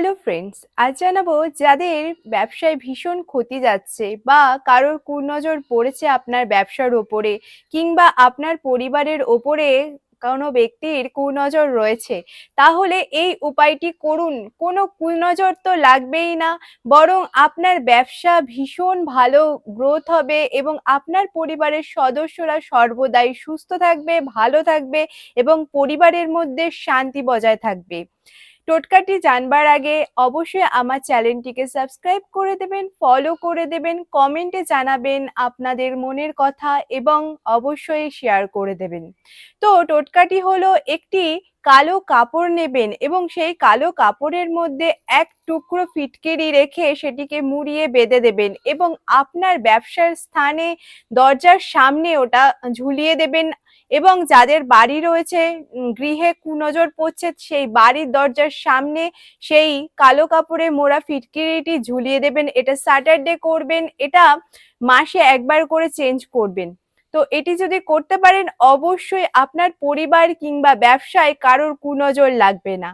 Hello friends, আজ জানাবো যাদের ব্যবসায় ভীষণ ক্ষতি যাচ্ছে বা কারোর কুনজর পড়েছে আপনার ব্যবসার ওপরে কিংবা আপনার পরিবারের ওপরে কোনো ব্যক্তির কুনজর রয়েছে, তাহলে এই উপায়টি করুন। কোনো কুনজর তো লাগবেই না, বরং আপনার ব্যবসা ভীষণ ভালো গ্রোথ হবে এবং আপনার পরিবারের সদস্যরা সর্বদাই সুস্থ থাকবে, ভালো থাকবে এবং পরিবারের মধ্যে শান্তি বজায় থাকবে। টোটকাটি জানবার আগে অবশ্যই আমার চ্যানেলটিকে সাবস্ক্রাইব করে দেবেন, ফলো করে দেবেন, কমেন্টে জানাবেন আপনাদের মনের কথা এবং অবশ্যই শেয়ার করে দেবেন। তো টোটকাটি হলো, একটি কালো কাপড় নেবেন এবং সেই কালো কাপড়ের মধ্যে এক টুকরো ফিটকিরি রেখে সেটিকে মুড়িয়ে বেঁধে দেবেন এবং আপনার ব্যবসার স্থানে দরজার সামনে ওটা ঝুলিয়ে দেবেন এবং যাদের বাড়ি রয়েছে, গৃহে কুনজর পড়ছে, সেই বাড়ির দরজার সামনে সেই কালো কাপড়ে মোড়া ফিটকিরিটি ঝুলিয়ে দেবেন। এটা স্যাটারডে করবেন, এটা মাসে একবার করে চেঞ্জ করবেন। তো এটি যদি করতে পারেন, অবশ্যই আপনার পরিবার কিংবা ব্যবসায় কারোর কুনজর লাগবে না।